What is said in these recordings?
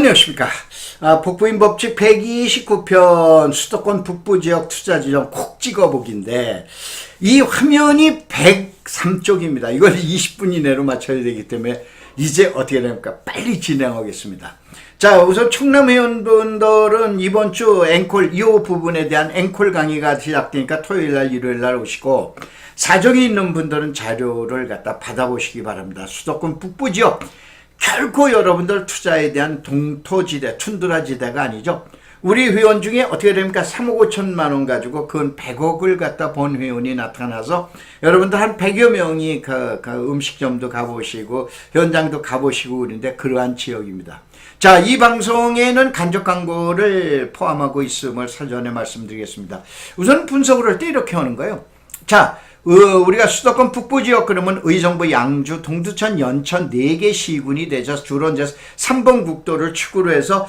안녕하십니까. 북부인 법칙 129편 수도권 북부지역 투자지점 콕 찍어보기인데 이 화면이 103쪽입니다. 이걸 20분 이내로 맞춰야 되기 때문에 이제 어떻게 됩니까? 빨리 진행하겠습니다. 자, 우선 충남 회원분들은 이번 주 앵콜 이 부분에 대한 앵콜 강의가 시작되니까 토요일날 일요일날 오시고, 사정이 있는 분들은 자료를 갖다 받아보시기 바랍니다. 수도권 북부지역 결코 여러분들 투자에 대한 동토지대, 툰드라지대가 아니죠. 우리 회원 중에 어떻게 됩니까? 3억 5천만 원 가지고 근 100억을 갖다 번 회원이 나타나서 여러분들 한 100여 명이 그 음식점도 가보시고 현장도 가보시고 그러는데 그러한 지역입니다. 자, 이 방송에는 간접 광고를 포함하고 있음을 사전에 말씀드리겠습니다. 우선 분석을 할 때 이렇게 하는 거예요. 자, 우리가 수도권 북부지역 그러면 의정부, 양주, 동두천, 연천 4개 시군이 되죠. 주로 이제 3번 국도를 축으로 해서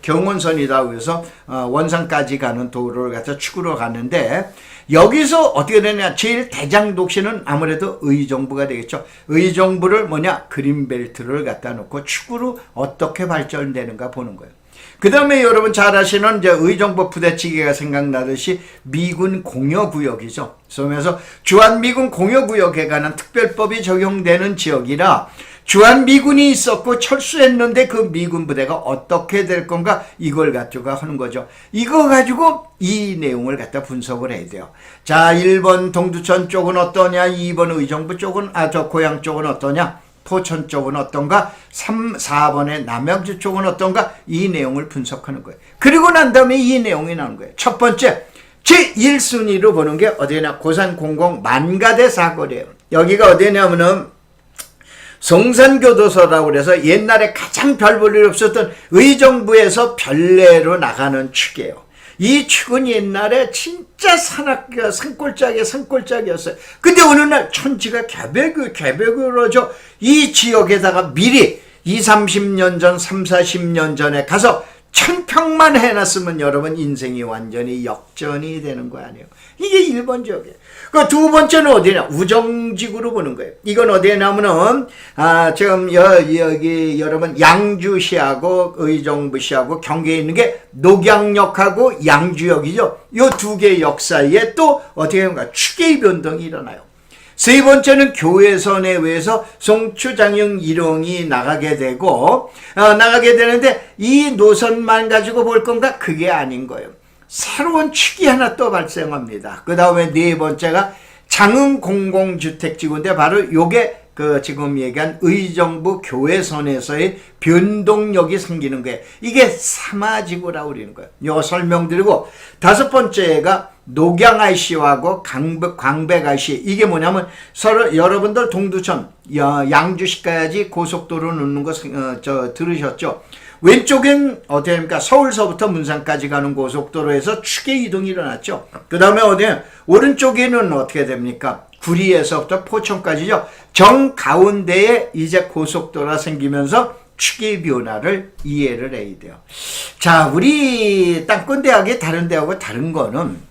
경원선이라고 해서 원산까지 가는 도로를 갖다 축으로 가는데, 여기서 어떻게 되냐? 제일 대장 도시는 아무래도 의정부가 되겠죠. 의정부를 그린벨트를 갖다 놓고 축으로 어떻게 발전되는가 보는 거예요. 그 다음에 여러분 잘 아시는 이제 의정부 부대찌개가 생각나듯이 미군 공여구역이죠. 그래서 주한미군 공여구역에 관한 특별법이 적용되는 지역이라 주한미군이 있었고 철수했는데 그 미군 부대가 어떻게 될 건가, 이걸 가지고 하는 거죠. 이거 가지고 이 내용을 갖다 분석을 해야 돼요. 자, 1번 동두천 쪽은 어떠냐, 2번 의정부 쪽은, 고양 쪽은 어떠냐, 포천 쪽은 어떤가, 4번의 남양주 쪽은 어떤가, 이 내용을 분석하는 거예요. 그리고 난 다음에 이 내용이 나오는 거예요. 첫 번째, 제1순위로 보는 게 어디냐, 고산공공 만가대 사거리예요. 여기가 어디냐면은 성산교도소라고 그래서 옛날에 가장 별 볼 일 없었던 의정부에서 별내로 나가는 축이에요. 이 축은 옛날에 진짜 산골짜기였어요. 근데 어느 날 천지가 개벽으로죠. 이 지역에다가 미리 20-30년 전, 30-40년 전에 가서 1000평만 해놨으면 여러분 인생이 완전히 역전이 되는 거 아니에요. 이게 1번 지역이에요. 그 두 번째는 어디냐? 우정지구로 보는 거예요. 이건 어디냐면은, 지금 여기 여러분 양주시하고 의정부시하고 경계에 있는 게 녹양역하고 양주역이죠. 요 두 개 역 사이에 또 어떻게 하는가? 추계의 변동이 일어나요. 세 번째는 교외선에 의해서 송추, 장흥, 일용이 나가게 되는데 이 노선만 가지고 볼 건가? 그게 아닌 거예요. 새로운 축이 하나 또 발생합니다. 그 다음에 네 번째가 장흥 공공주택지구인데 바로 요게 지금 얘기한 의정부 교외선에서의 변동력이 생기는 거예요. 이게 삼화지구라고 그러는 거예요. 요거 설명드리고, 다섯 번째가 녹양 IC하고 광백 IC. 이게 뭐냐면 서로 여러분들 동두천, 양주시까지 고속도로 놓는 거 들으셨죠? 왼쪽엔 어떻게 됩니까? 서울서부터 문산까지 가는 고속도로에서 축의 이동이 일어났죠. 그 다음에 오른쪽에는 어떻게 됩니까? 구리에서부터 포천까지죠. 정 가운데에 이제 고속도로가 생기면서 축의 변화를 이해를 해야 돼요. 자, 우리 땅권대학의 다른 대학과 다른 거는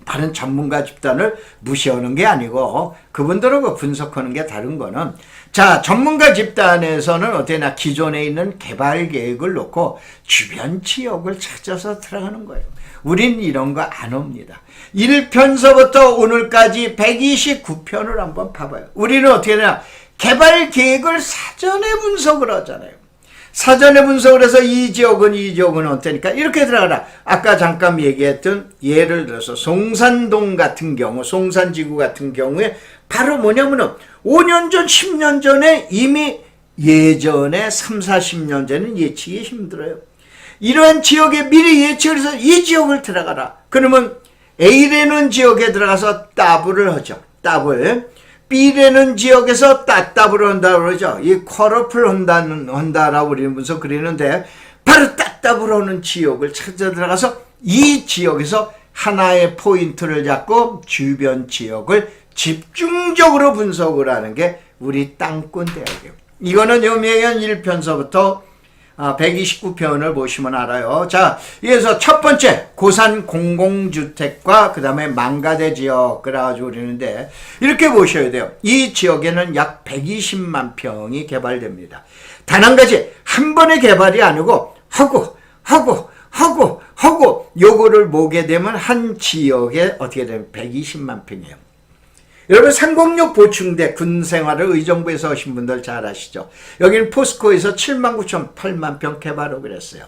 다른 전문가 집단을 무시하는 게 아니고 그분들하고 분석하는 게 다른 거는, 자, 전문가 집단에서는 어때나 기존에 있는 개발 계획을 놓고 주변 지역을 찾아서 들어가는 거예요. 우린 이런 거 안 옵니다. 1편서부터 오늘까지 129편을 한번 봐봐요. 우리는 어떻게 되냐, 개발 계획을 사전에 분석을 하잖아요. 사전에 분석을 해서 이 지역은 어떠니까 이렇게 들어가라. 아까 잠깐 얘기했던 예를 들어서 송산동 같은 경우, 송산지구 같은 경우에 바로 뭐냐면은 5년 전, 10년 전에 이미 예전에 30-40년 전에는 예측이 힘들어요. 이러한 지역에 미리 예측을 해서 이 지역을 들어가라. 그러면 A라는 지역에 들어가서 따블을 하죠. 따블. B라는 지역에서 따따블을 한다고 그러죠. 이 쿼러플 한다라고 우리는 그리는데, 바로 따따블 하는 지역을 찾아 들어가서 이 지역에서 하나의 포인트를 잡고 주변 지역을 집중적으로 분석을 하는 게 우리 땅권대학이에요. 이거는 요명한 1편서부터 129편을 보시면 알아요. 자, 그래서 첫 번째 고산 공공주택과 그 다음에 망가대 지역 그래가지고 그러는데, 이렇게 보셔야 돼요. 이 지역에는 약 120만 평이 개발됩니다. 단 한 가지, 한 번의 개발이 아니고 하고 요거를 모게 되면 한 지역에 어떻게 되면 120만 평이에요. 여러분, 상공역 보충대 군생활을 의정부에서 하신 분들 잘 아시죠? 여기는 포스코에서 7만 9천 8만 평 개발을 그랬어요.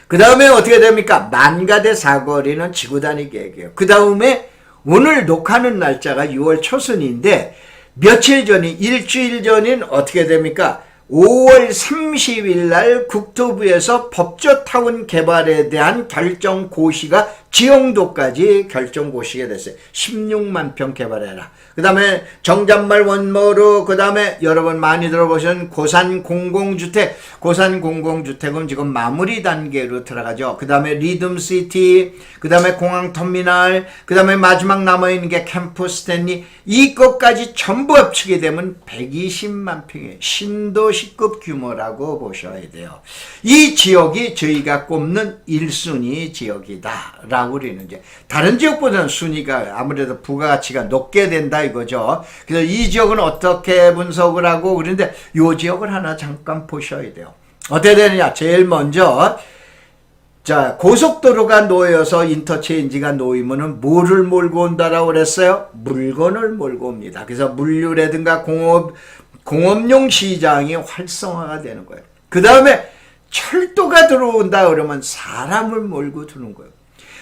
그 다음에 어떻게 됩니까? 만가대 사거리는 지구단위 계획이에요. 그 다음에 오늘 녹화하는 날짜가 6월 초순인데 며칠 전이 일주일 전인 어떻게 됩니까? 5월 30일 날 국토부에서 법조타운 개발에 대한 결정 고시가 지형도까지 결정 고시가 됐어요. 16만 평 개발해라. 그 다음에 정잣말 원모루, 그 다음에 여러분 많이 들어보신 고산 공공주택, 고산 공공주택은 지금 마무리 단계로 들어가죠. 그 다음에 리듬시티, 그 다음에 공항터미널, 그 다음에 마지막 남아있는 게 캠프 스탠리, 이것까지 전부 합치게 되면 120만 평이에요. 신도시급 규모라고 보셔야 돼요. 이 지역이 저희가 꼽는 1순위 지역이다 라고 우리는 이제 다른 지역보다는 순위가 아무래도 부가가치가 높게 된다 이거죠. 그래서 이 지역은 어떻게 분석을 하고 그런데 이 지역을 하나 잠깐 보셔야 돼요. 어떻게 되느냐? 제일 먼저 자, 고속도로가 놓여서 인터체인지가 놓이면은 뭐를 몰고 온다라고 그랬어요? 물건을 몰고 옵니다. 그래서 물류라든가 공업용 시장이 활성화가 되는 거예요. 그 다음에 철도가 들어온다 그러면 사람을 몰고 드는 거예요.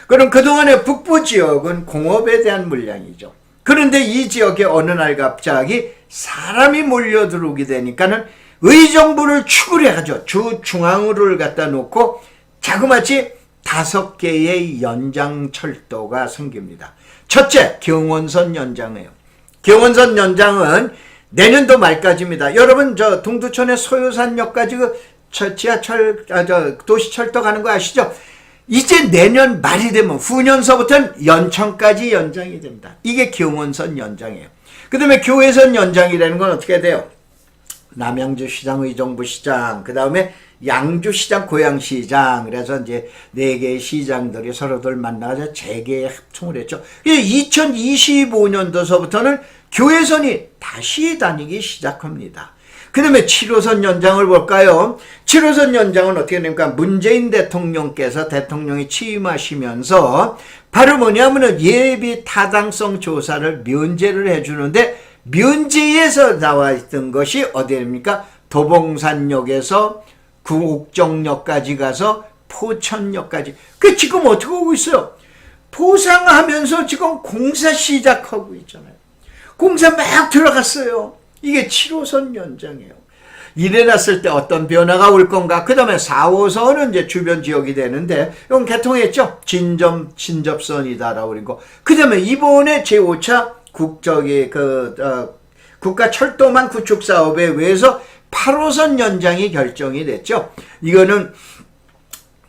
그럼 그동안의 북부 지역은 공업에 대한 물량이죠. 그런데 이 지역에 어느 날 갑자기 사람이 몰려 들어오게 되니까는 의정부를 축을 해가지고 주 중앙으로를 갖다 놓고 자그마치 5개의 연장철도가 생깁니다. 첫째, 경원선 연장이에요. 경원선 연장은 내년도 말까지입니다. 여러분, 저 동두천의 소요산역까지 지하철, 도시철도 가는 거 아시죠? 이제 내년 말이 되면 후년서부터는 연천까지 연장이 됩니다. 이게 경원선 연장이에요. 그 다음에 교외선 연장이라는 건 어떻게 돼요? 남양주시장, 의정부시장, 그 다음에 양주시장, 고양시장, 그래서 이제 4개의 시장들이 서로들 만나서 재개 합총을 했죠. 2025년도서부터는 교외선이 다시 다니기 시작합니다. 그 다음에 7호선 연장을 볼까요? 7호선 연장은 어떻게 됩니까? 문재인 대통령께서 대통령이 취임하시면서 바로 뭐냐면은 예비 타당성 조사를 면제를 해주는데 면제에서 나와 있던 것이 어디입니까? 도봉산역에서 구옥정역까지 가서 포천역까지. 그 지금 어떻게 하고 있어요? 포상하면서 지금 공사 시작하고 있잖아요. 공사 막 들어갔어요. 이게 7호선 연장이에요. 이래놨을 때 어떤 변화가 올 건가? 그 다음에 4호선은 이제 주변 지역이 되는데, 이건 개통했죠? 진접선이다라고 그리고. 그 다음에 이번에 제5차 국가철도망 구축 사업에 의해서 8호선 연장이 결정이 됐죠. 이거는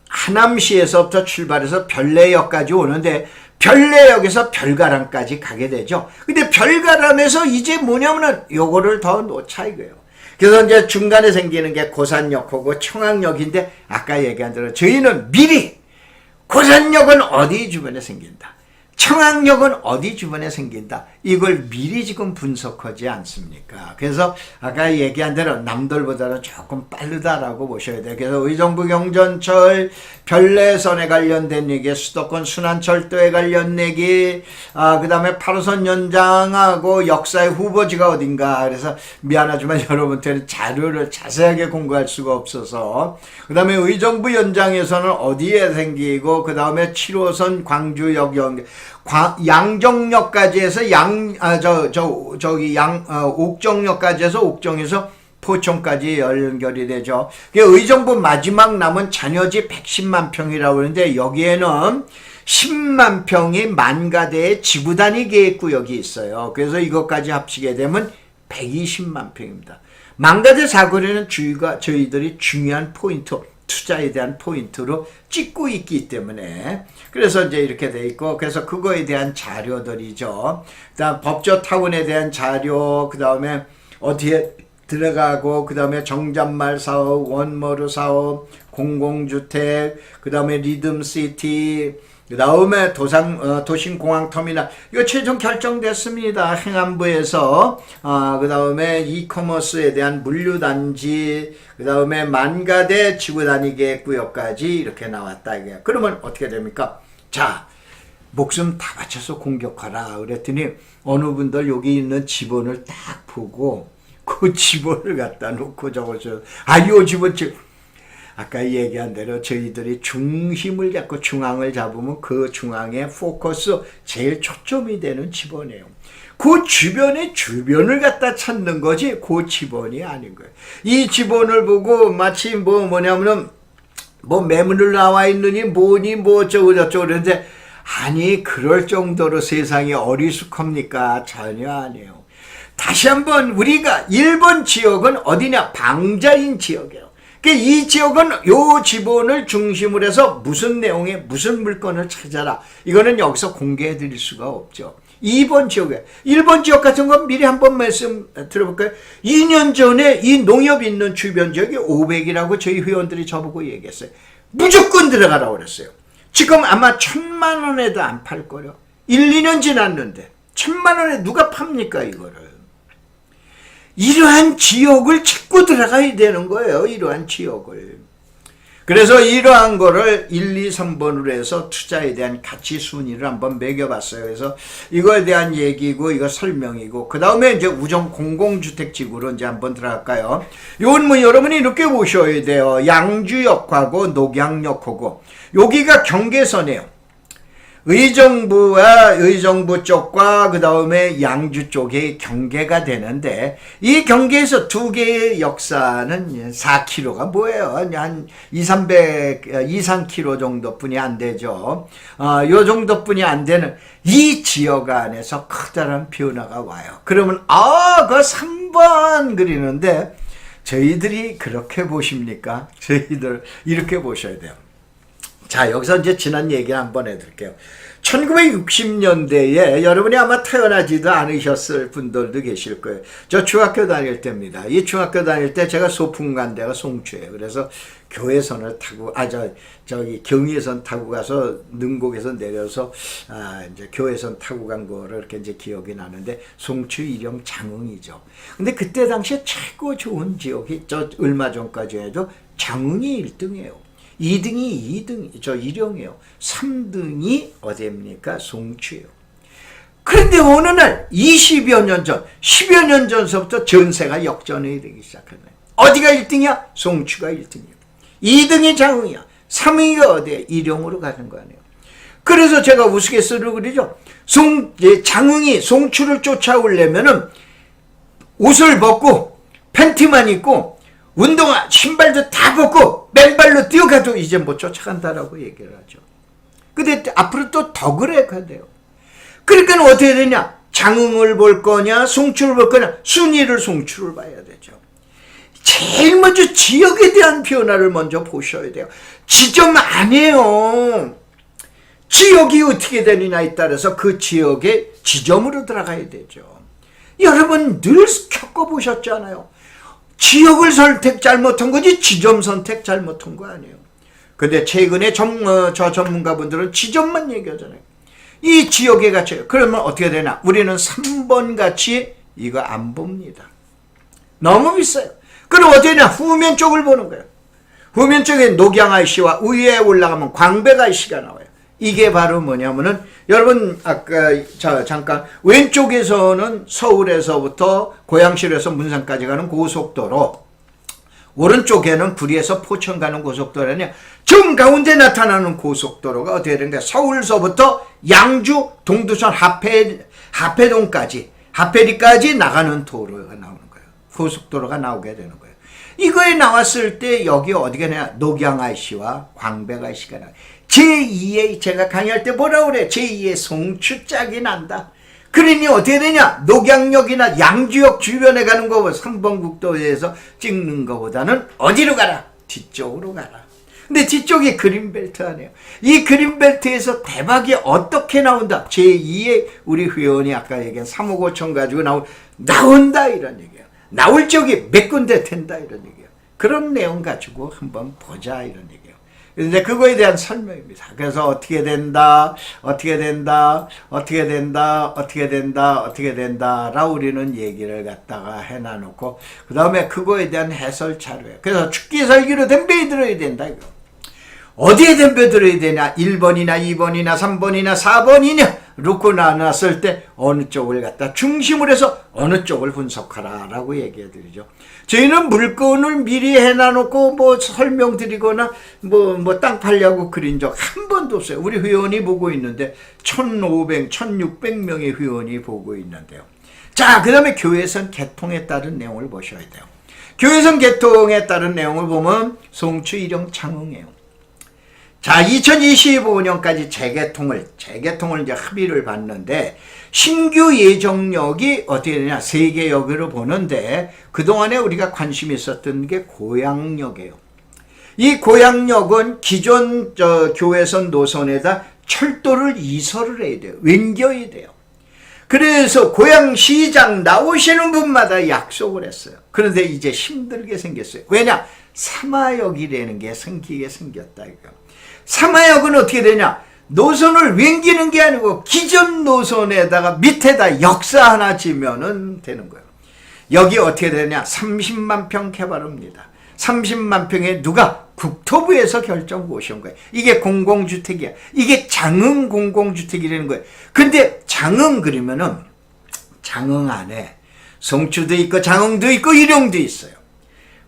하남시에서부터 출발해서 별내역까지 오는데, 별내역에서 별가람까지 가게 되죠. 근데 별가람에서 이제 뭐냐면은 요거를 더 놓자 이거예요. 그래서 이제 중간에 생기는 게 고산역하고 청항역인데 아까 얘기한 대로 저희는 미리 고산역은 어디 주변에 생긴다. 청항역은 어디 주변에 생긴다. 이걸 미리 지금 분석하지 않습니까? 그래서 아까 얘기한 대로 남들보다는 조금 빠르다라고 보셔야 돼요. 그래서 의정부 경전철, 별내선에 관련된 얘기, 수도권 순환철도에 관련 얘기, 그 다음에 8호선 연장하고 역사의 후보지가 어딘가. 그래서 미안하지만 여러분들은 자료를 자세하게 공부할 수가 없어서. 그 다음에 의정부 연장에서는 어디에 생기고, 그 다음에 7호선 광주역 연결. 양정역까지 해서 옥정역까지 해서 옥정에서 포천까지 연결이 되죠. 의정부 마지막 남은 잔여지 110만 평이라고 하는데 여기에는 10만 평이 만가대의 지구단위 계획구역이 있어요. 그래서 이것까지 합치게 되면 120만 평입니다. 만가대 사거리는 저희들이 중요한 포인트, 투자에 대한 포인트로 찍고 있기 때문에 그래서 이제 이렇게 돼 있고 그래서 그거에 대한 자료들이죠. 그다음 법조타운에 대한 자료, 그 다음에 어디에 들어가고 그 다음에 정잣말 사업, 원머루 사업, 공공주택, 그 다음에 리듬시티, 그 다음에 도심공항터미널 이거 최종 결정됐습니다. 행안부에서. 그 다음에 이커머스에 대한 물류단지, 그 다음에 만가대 지구단위계획구역까지 이렇게 나왔다. 이게. 그러면 어떻게 됩니까? 자, 목숨 다 바쳐서 공격하라. 그랬더니 어느 분들 여기 있는 지번을 딱 보고 그 지번을 갖다 놓고 적어서 요 지번 아까 얘기한 대로 저희들이 중심을 잡고 중앙을 잡으면 그 중앙에 포커스 제일 초점이 되는 지번이에요. 그 주변을 갖다 찾는 거지 그 지번이 아닌 거예요. 이 지번을 보고 마치 뭐냐면은 매물을 나와 있느니 뭐니 어쩌고 저쩌고 그러는데 아니 그럴 정도로 세상이 어리숙합니까? 전혀 아니에요. 다시 한번 우리가 1번 지역은 어디냐? 방자인 지역이에요. 이 지역은 요 지번을 중심으로 해서 무슨 내용의 무슨 물건을 찾아라. 이거는 여기서 공개해 드릴 수가 없죠. 2번 지역에 1번 지역 같은 건 미리 한번 말씀 들어볼까요? 2년 전에 이 농협 있는 주변 지역이 500이라고 저희 회원들이 저보고 얘기했어요. 무조건 들어가라고 그랬어요. 지금 아마 1,000만 원에도 안 팔 거요. 1, 2년 지났는데 1,000만 원에 누가 팝니까 이거를. 이러한 지역을 찾고 들어가야 되는 거예요. 이러한 지역을. 그래서 이러한 거를 1, 2, 3번으로 해서 투자에 대한 가치 순위를 한번 매겨봤어요. 그래서 이거에 대한 얘기고 이거 설명이고 그 다음에 이제 우정 공공주택지구로 이제 한번 들어갈까요? 이건 뭐 여러분이 이렇게 보셔야 돼요. 양주역하고 녹양역하고 여기가 경계선이에요. 의정부 쪽과 그 다음에 양주 쪽에 경계가 되는데 이 경계에서 두 개의 역사는 4km가 뭐예요? 한 2-3km 정도뿐이 안 되죠. 요 정도뿐이 안 되는 이 지역 안에서 커다란 변화가 와요. 그러면 그 3번 그리는데 저희들이 그렇게 보십니까? 저희들 이렇게 보셔야 돼요. 자, 여기서 이제 지난 얘기를 한번 해드릴게요. 1960년대에 여러분이 아마 태어나지도 않으셨을 분들도 계실 거예요. 저 중학교 다닐 때입니다. 이 중학교 다닐 때 제가 소풍 간 데가 송추예요. 그래서 교회선을 타고, 저기 경의선 타고 가서 능곡에서 내려서, 이제 교회선 타고 간 거를 이렇게 이제 기억이 나는데, 송추 일영 장흥이죠. 근데 그때 당시에 최고 좋은 지역이 얼마 전까지 해도 장흥이 1등이에요. 2등이 일영이에요. 3등이 어디입니까? 송추예요. 그런데 어느 날 20여 년 전, 10여 년 전서부터 전세가 역전이 되기 시작했네요. 어디가 1등이야? 송추가 1등이야. 2등이 장흥이야. 3위가 어디야? 일영으로 가는 거 아니에요. 그래서 제가 우스갯소리를 그리죠. 장흥이 송추를 쫓아오려면은 옷을 벗고 팬티만 입고 운동화, 신발도 다 벗고 맨발로 뛰어가도 이제 못 쫓아간다라고 얘기를 하죠. 근데 앞으로 또 더 그래야 돼요. 그러니까 어떻게 되냐? 장흥을 볼 거냐, 송추를 볼 거냐, 순위를 송추를 봐야 되죠. 제일 먼저 지역에 대한 변화를 먼저 보셔야 돼요. 지점 아니에요. 지역이 어떻게 되느냐에 따라서 그 지역의 지점으로 들어가야 되죠. 여러분 늘 겪어보셨잖아요. 지역을 선택 잘못한 거지 지점 선택 잘못한 거 아니에요. 근데 최근에 저 전문가분들은 지점만 얘기하잖아요. 이 지역의 가치. 그러면 어떻게 되나? 우리는 3번 가치 이거 안 봅니다. 너무 비싸요. 그럼 어떻게 되냐? 후면 쪽을 보는 거예요. 후면 쪽에 녹양IC와 위에 올라가면 광백IC가 나와요. 이게 바로 뭐냐면은 여러분 아까 잠깐 왼쪽에서는 서울에서부터 고양시에서 문산까지 가는 고속도로, 오른쪽에는 구리에서 포천 가는 고속도로냐, 정 가운데 나타나는 고속도로가 어떻게 되는데 서울서부터 양주 동두천 하패동까지 하패리까지 나가는 도로가 나오는 거예요. 고속도로가 나오게 되는 거예요. 이거에 나왔을 때 여기 어디가 냐 녹양IC와 광백IC가 나와요. 제2의 제가 강의할 때 뭐라 그래? 제2의 송추짝이 난다. 그러니 어떻게 되냐? 녹양역이나 양주역 주변에 가는 거 3번 국도에서 찍는 것보다는 어디로 가라? 뒤쪽으로 가라. 근데 뒤쪽이 그린벨트 아니에요. 이 그린벨트에서 대박이 어떻게 나온다? 제2의 우리 회원이 아까 얘기한 3억 5천 가지고 나온다 이런 얘기예요. 나올 적이 몇 군데 된다 이런 얘기예요. 그런 내용 가지고 한번 보자 이런 얘기예요. 근데 그거에 대한 설명입니다. 그래서 어떻게 된다, 어떻게 된다, 어떻게 된다, 어떻게 된다, 어떻게 된다, 라고 우리는 얘기를 갖다가 해놔놓고, 그 다음에 그거에 대한 해설 자료예요. 그래서 축기설기로 덤벼 들어야 된다, 이거. 어디에 덤벼 들어야 되냐? 1번이나 2번이나 3번이나 4번이냐? 놓고 나눴을 때 어느 쪽을 갖다 중심으로 해서 어느 쪽을 분석하라 라고 얘기해 드리죠. 저희는 물건을 미리 해놔놓고 뭐 설명드리거나 뭐 땅 팔려고 그린 적 한 번도 없어요. 우리 회원이 보고 있는데 1,500, 1,600명의 회원이 보고 있는데요. 자, 그 다음에 교회선 개통에 따른 내용을 보셔야 돼요. 교회선 개통에 따른 내용을 보면 송추, 일용, 장흥이에요. 자, 2025년까지 재개통을 이제 합의를 봤는데, 신규 예정역이 어떻게 되냐, 3개 역으로 보는데, 그동안에 우리가 관심이 있었던 게 고양역이에요. 이 고양역은 기존 교회선 노선에다 철도를 이설을 해야 돼요. 옮겨야 돼요. 그래서 고양시장 나오시는 분마다 약속을 했어요. 그런데 이제 힘들게 생겼어요. 왜냐? 사마역이라는 게 생기게 생겼다, 이거. 사마역은 어떻게 되냐? 노선을 옮기는 게 아니고 기존 노선에다가 밑에다 역사 하나 지면은 되는 거예요. 여기 어떻게 되냐? 30만 평 개발합니다. 30만 평에 누가? 국토부에서 결정 보신 거예요. 이게 공공주택이야. 이게 장흥 공공주택이라는 거예요. 근데 장흥 그러면은 장흥 안에 송추도 있고 장흥도 있고 일용도 있어요.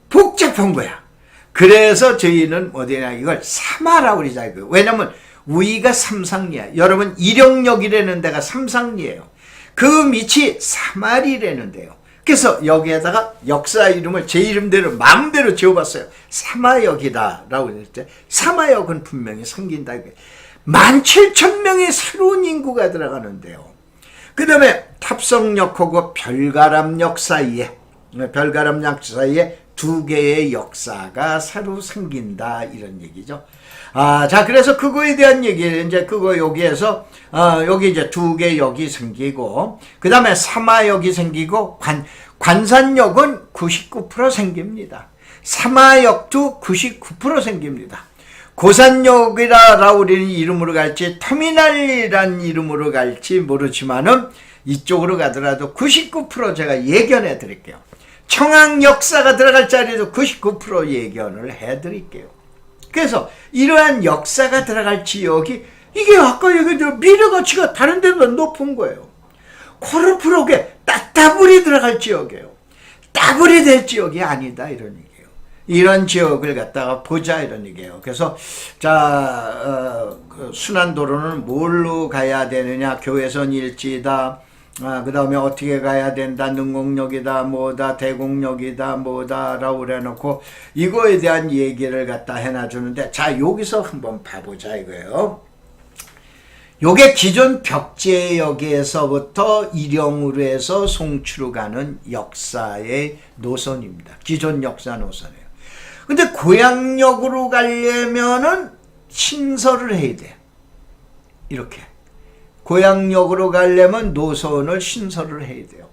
복잡한 거야. 그래서 저희는 어디냐, 이걸 사마라고 그러자. 왜냐면 위가 삼상리야. 여러분, 일용역이라는 데가 삼상리예요. 그 밑이 사마리라는 데요. 그래서 여기에다가 역사 이름을 제 이름대로 마음대로 지어봤어요. 사마역이다 라고 했을 때, 사마역은 분명히 생긴다. 17,000명의 새로운 인구가 들어가는데요. 그 다음에 탑성역하고 별가람역 사이에 2개의 역사가 새로 생긴다, 이런 얘기죠. 자, 그래서 그거에 대한 얘기, 이제 그거 여기에서, 여기 이제 2개 역이 생기고, 그 다음에 사마역이 생기고, 관산역은 99% 생깁니다. 사마역도 99% 생깁니다. 고산역이라고 우리는 이름으로 갈지, 터미널이란 이름으로 갈지 모르지만은, 이쪽으로 가더라도 99% 제가 예견해 드릴게요. 청항 역사가 들어갈 자리도 99% 예견을 해드릴게요. 그래서 이러한 역사가 들어갈 지역이, 이게 아까 얘기했던 미래가치가 다른 데보다 높은 거예요. 코르프로게 따따블이 들어갈 지역이에요. 따블이 될 지역이 아니다, 이런 얘기예요. 이런 지역을 갖다가 보자, 이런 얘기예요. 그래서 순환도로는 뭘로 가야 되느냐, 교회선 일지다, 그 다음에 어떻게 가야 된다, 능곡역이다, 뭐다, 대곡역이다, 뭐다, 라고 그래놓고, 이거에 대한 얘기를 갖다 해놔주는데, 자, 여기서 한번 봐보자, 이거예요. 요게 기존 벽제역에서부터 일용으로 해서 송추로 가는 역사의 노선입니다. 기존 역사 노선이에요. 근데 고양역으로 가려면은 신설을 해야 돼. 이렇게. 고양역으로 가려면 노선을 신설을 해야 돼요.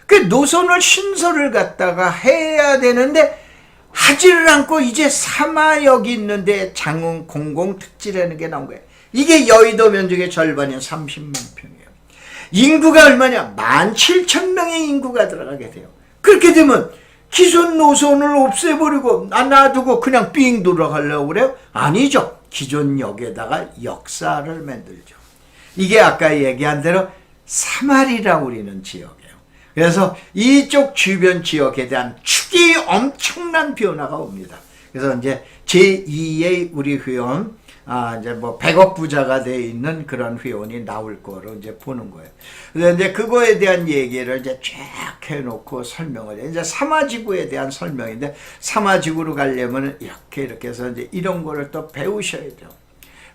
그 노선을 신설을 갖다가 해야 되는데 하지를 않고 이제 사마역이 있는데 장흥 공공특지라는 게 나온 거예요. 이게 여의도 면적의 절반인 30만 평이에요. 인구가 얼마냐? 17,000명의 인구가 들어가게 돼요. 그렇게 되면 기존 노선을 없애버리고 놔두고 그냥 삥 돌아가려고 그래요? 아니죠. 기존 역에다가 역사를 만들죠. 이게 아까 얘기한 대로 사마리라고 우리는 지역이에요. 그래서 이쪽 주변 지역에 대한 축이 엄청난 변화가 옵니다. 그래서 이제 제2의 우리 회원, 이제 뭐 100억 부자가 돼 있는 그런 회원이 나올 거로 이제 보는 거예요. 그래서 이제 그거에 대한 얘기를 이제 쫙 해놓고 설명을 해요. 이제 사마지구에 대한 설명인데, 사마지구로 가려면 이렇게 해서 이제 이런 거를 또 배우셔야 돼요.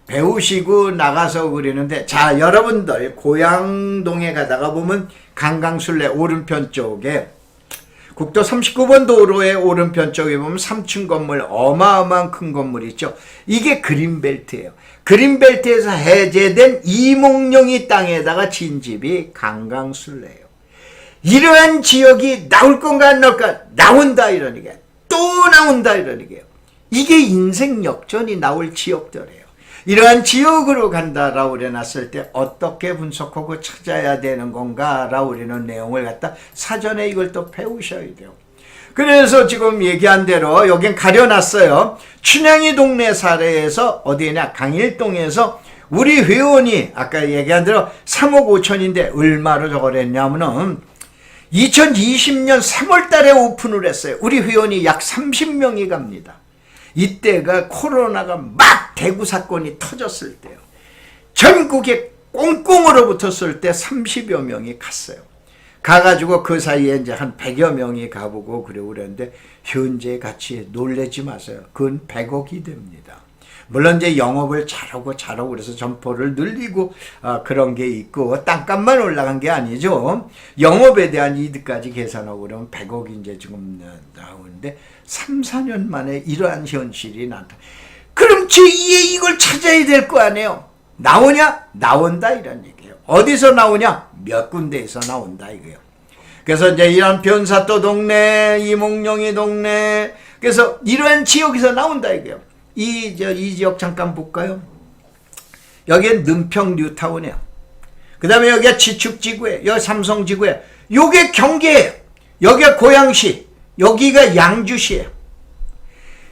배우시고 나가서 그러는데, 자, 여러분들 고양동에 가다가 보면 강강술래 오른편 쪽에 국도 39번 도로의 오른편 쪽에 보면 3층 건물, 어마어마한 큰 건물 있죠. 이게 그린벨트예요. 그린벨트에서 해제된 이몽룡이 땅에다가 진 집이 강강술래예요. 이러한 지역이 나올 건가 안 나올까? 나온다, 이런 얘기예요. 또 나온다, 이런 얘기예요. 이게 인생 역전이 나올 지역들이에요. 이러한 지역으로 간다라고 그래놨을 때 어떻게 분석하고 찾아야 되는 건가라고 우리는 내용을 갖다 사전에 이걸 또 배우셔야 돼요. 그래서 지금 얘기한 대로 여긴 가려놨어요. 춘향이 동네 사례에서 어디냐, 강일동에서 우리 회원이 아까 얘기한 대로 3억 5천인데 얼마로 저걸 했냐면은 2020년 3월 달에 오픈을 했어요. 우리 회원이 약 30명이 갑니다. 이때가 코로나가 막 대구 사건이 터졌을 때요. 전국에 꽁꽁 얼어붙었을 때 30여 명이 갔어요. 가가지고 그 사이에 이제 한 100여 명이 가보고 그러는데 현재 가치 놀라지 마세요. 그건 100억이 됩니다. 물론 이제 영업을 잘하고 그래서 점포를 늘리고 그런 게 있고 땅값만 올라간 게 아니죠. 영업에 대한 이득까지 계산하고 그러면 100억이 이제 지금 나오는데 3, 4년 만에 이러한 현실이 나타. 그럼 제2의 이걸 찾아야 될 거 아니에요. 나오냐? 나온다 이런 얘기예요. 어디서 나오냐? 몇 군데에서 나온다 이거예요. 그래서 이제 이런 변사또 동네, 이몽룡이 동네, 그래서 이러한 지역에서 나온다 이거예요. 이 지역 잠깐 볼까요? 여기는 능평 뉴타운이에요. 그 다음에 여기가 지축지구예요. 여기 삼성지구예요. 요게 경기예요. 여기가 고양시, 여기가 양주시예요.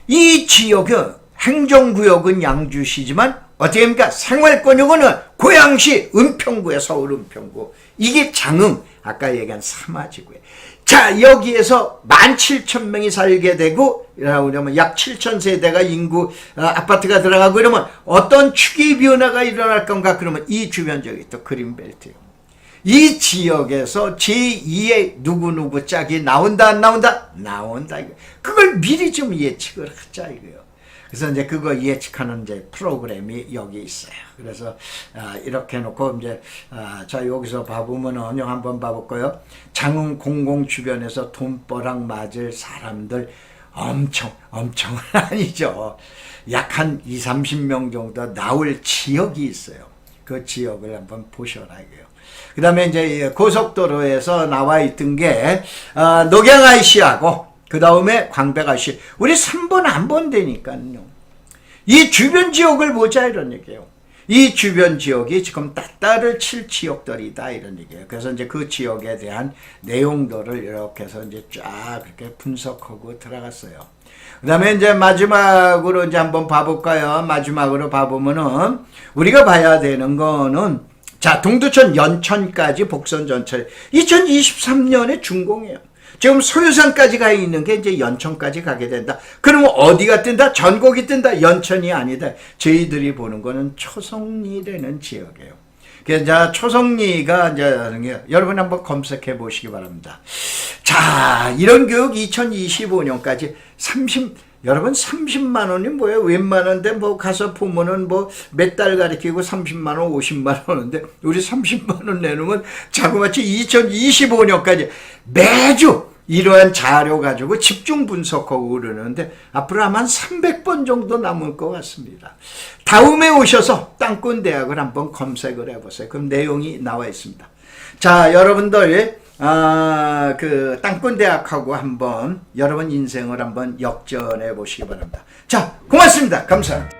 이 지역은 행정구역은 양주시지만 어떻게 합니까? 생활권역은 고양시 은평구에 서울 은평구. 이게 장흥, 아까 얘기한 삼화지구에. 자, 여기에서 17,000명이 살게 되고, 그러면 약 7,000세대가 인구, 아파트가 들어가고 그러면 어떤 추기 변화가 일어날 건가? 그러면 이 주변 지역이 또 그린벨트예요. 이 지역에서 제2의 누구누구 짝이 나온다, 안 나온다? 나온다. 그걸 미리 좀 예측을 하자, 이거예요. 그래서 이제 그거 예측하는 이제 프로그램이 여기 있어요. 그래서 이렇게 해놓고 이제 자 여기서 봐보면은 한번 봐볼까요? 장흥 공공 주변에서 돈벼락 맞을 사람들 엄청은 아니죠. 약 한 2, 30명 정도 나올 지역이 있어요. 그 지역을 한번 보셔라 이거예요. 그 다음에 이제 고속도로에서 나와 있던 게 녹양IC하고 그 다음에 광백IC. 우리 3번 안 본다니까요. 이 주변 지역을 보자 이런 얘기예요. 이 주변 지역이 지금 따따를 칠 지역들이다 이런 얘기예요. 그래서 이제 그 지역에 대한 내용들을 이렇게 해서 이제 쫙 그렇게 분석하고 들어갔어요. 그 다음에 이제 마지막으로 이제 한번 봐볼까요? 마지막으로 봐보면은 우리가 봐야 되는 거는 자, 동두천 연천까지 복선 전철 2023년에 준공이에요. 지금 소유산까지 가 있는 게 이제 연천까지 가게 된다. 그러면 어디가 뜬다? 전곡이 뜬다. 연천이 아니다. 저희들이 보는 거는 초성리라는 지역이에요. 그래서 초성리가 이제 여러분 한번 검색해 보시기 바랍니다. 자, 이런 교육 2025년까지 여러분 30만 원이 뭐예요? 웬만한데 뭐 가서 보면은 뭐 몇 달 가르치고 30만 원, 50만 원인데 우리 30만 원 내놓으면 자그마치 2025년까지 매주 이러한 자료 가지고 집중 분석하고 그러는데 앞으로 아마 한 300번 정도 남을 것 같습니다. 다음에 오셔서 땅꾼대학을 한번 검색을 해보세요. 그럼 내용이 나와 있습니다. 자, 여러분들 그 땅꾼대학하고 한번 여러분 인생을 한번 역전해 보시기 바랍니다. 자, 고맙습니다. 감사합니다.